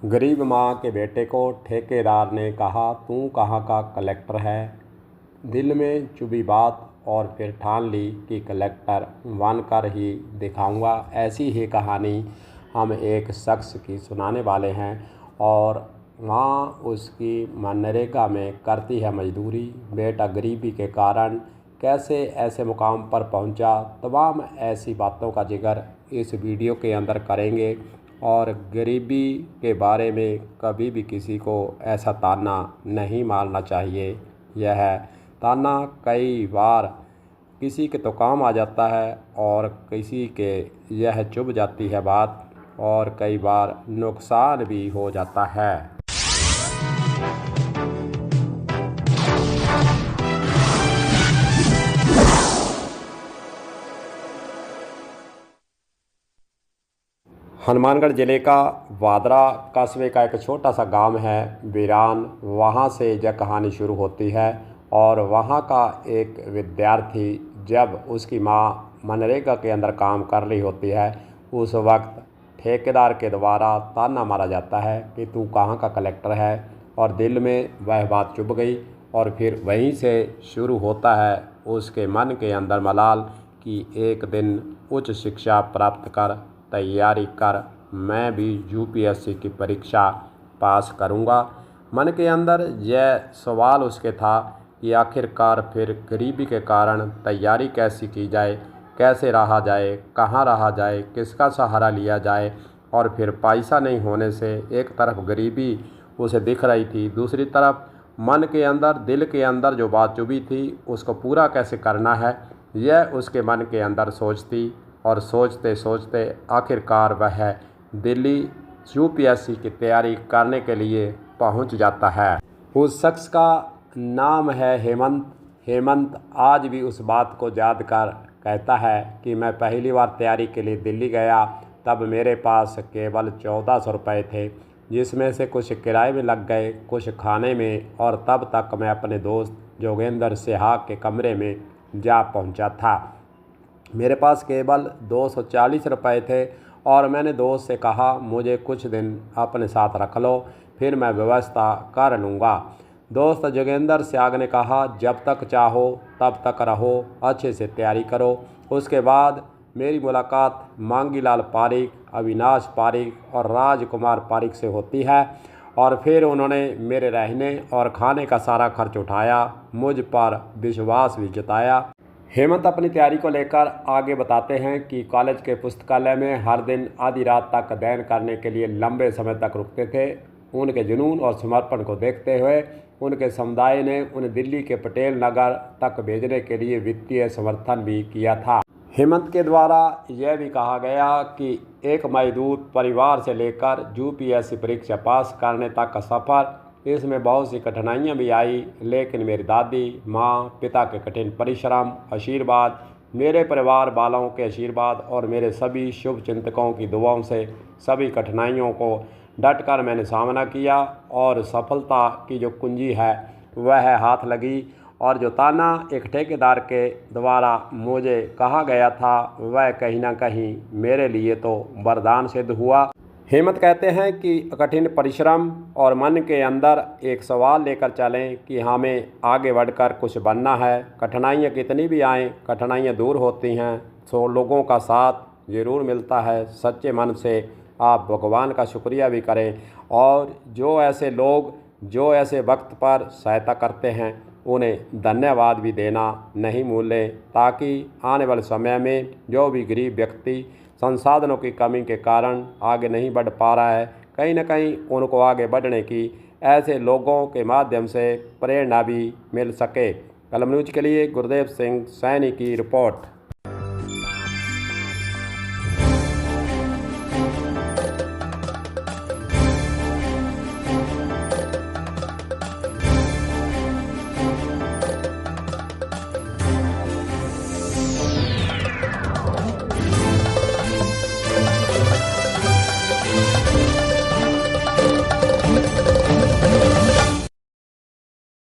गरीब माँ के बेटे को ठेकेदार ने कहा, तू कहाँ का कलेक्टर है। दिल में चुभी बात और फिर ठान ली कि कलेक्टर बनकर ही दिखाऊंगा। ऐसी ही कहानी हम एक शख्स की सुनाने वाले हैं और माँ उसकी मनरेगा में करती है मजदूरी। बेटा गरीबी के कारण कैसे ऐसे मुकाम पर पहुंचा, तमाम ऐसी बातों का जिक्र इस वीडियो के अंदर करेंगे। और गरीबी के बारे में कभी भी किसी को ऐसा ताना नहीं मारना चाहिए। यह ताना कई बार किसी के तो काम आ जाता है और किसी के यह चुभ जाती है बात, और कई बार नुकसान भी हो जाता है। हनुमानगढ़ ज़िले का वादरा कस्बे का एक छोटा सा गांव है वीरान। वहां से यह कहानी शुरू होती है। और वहां का एक विद्यार्थी जब उसकी मां मनरेगा के अंदर काम कर रही होती है, उस वक्त ठेकेदार के द्वारा ताना मारा जाता है कि तू कहाँ का कलेक्टर है। और दिल में वह बात चुभ गई और फिर वहीं से शुरू होता है उसके मन के अंदर मलाल कि एक दिन उच्च शिक्षा प्राप्त कर, तैयारी कर, मैं भी यूपीएससी की परीक्षा पास करूंगा। मन के अंदर यह सवाल उसके था कि आखिरकार फिर गरीबी के कारण तैयारी कैसी की जाए, कैसे रहा जाए, कहाँ रहा जाए, किसका सहारा लिया जाए। और फिर पैसा नहीं होने से एक तरफ गरीबी उसे दिख रही थी, दूसरी तरफ मन के अंदर, दिल के अंदर जो बात चुभी थी उसको पूरा कैसे करना है, यह उसके मन के अंदर सोचती। और सोचते सोचते आखिरकार वह दिल्ली यूपीएससी की तैयारी करने के लिए पहुंच जाता है। उस शख्स का नाम है हेमंत। हेमंत आज भी उस बात को याद कर कहता है कि मैं पहली बार तैयारी के लिए दिल्ली गया, तब मेरे पास केवल 1400 रुपये थे, जिसमें से कुछ किराए में लग गए, कुछ खाने में, और तब तक मैं अपने दोस्त जोगेंद्र सेहाग के कमरे में जा पहुंचा था। मेरे पास केवल 240 रुपये थे और मैंने दोस्त से कहा, मुझे कुछ दिन अपने साथ रख लो, फिर मैं व्यवस्था कर लूँगा। दोस्त जोगेंद्र सेहाग ने कहा, जब तक चाहो तब तक रहो, अच्छे से तैयारी करो। उसके बाद मेरी मुलाकात मांगीलाल पारिक, अविनाश पारिक और राजकुमार पारिक से होती है और फिर उन्होंने मेरे रहने और खाने का सारा खर्च उठाया, मुझ पर विश्वास भी जताया। हेमंत अपनी तैयारी को लेकर आगे बताते हैं कि कॉलेज के पुस्तकालय में हर दिन आधी रात तक अध्ययन करने के लिए लंबे समय तक रुकते थे। उनके जुनून और समर्पण को देखते हुए उनके समुदाय ने उन्हें दिल्ली के पटेल नगर तक भेजने के लिए वित्तीय समर्थन भी किया था। हेमंत के द्वारा यह भी कहा गया कि एक मजदूर परिवार से लेकर यूपीएससी परीक्षा पास करने तक का सफ़र, इसमें बहुत सी कठिनाइयाँ भी आई, लेकिन मेरी दादी, माँ, पिता के कठिन परिश्रम, आशीर्वाद, मेरे परिवार वालों के आशीर्वाद और मेरे सभी शुभ चिंतकों की दुआओं से सभी कठिनाइयों को डटकर मैंने सामना किया और सफलता की जो कुंजी है वह हाथ लगी। और जो ताना एक ठेकेदार के द्वारा मुझे कहा गया था वह कहीं ना कहीं मेरे लिए तो वरदान सिद्ध हुआ। हेमंत कहते हैं कि कठिन परिश्रम और मन के अंदर एक सवाल लेकर चलें कि हमें आगे बढ़कर कुछ बनना है। कठिनाइयाँ कितनी भी आएँ, कठिनाइयाँ दूर होती हैं, सो लोगों का साथ ज़रूर मिलता है। सच्चे मन से आप भगवान का शुक्रिया भी करें और जो ऐसे लोग जो ऐसे वक्त पर सहायता करते हैं उन्हें धन्यवाद भी देना नहीं भूलें, ताकि आने वाले समय में जो भी गरीब व्यक्ति संसाधनों की कमी के कारण आगे नहीं बढ़ पा रहा है, कहीं ना कहीं उनको आगे बढ़ने की ऐसे लोगों के माध्यम से प्रेरणा भी मिल सके। कलम न्यूज़ के लिए गुरदेव सिंह सैनी की रिपोर्ट।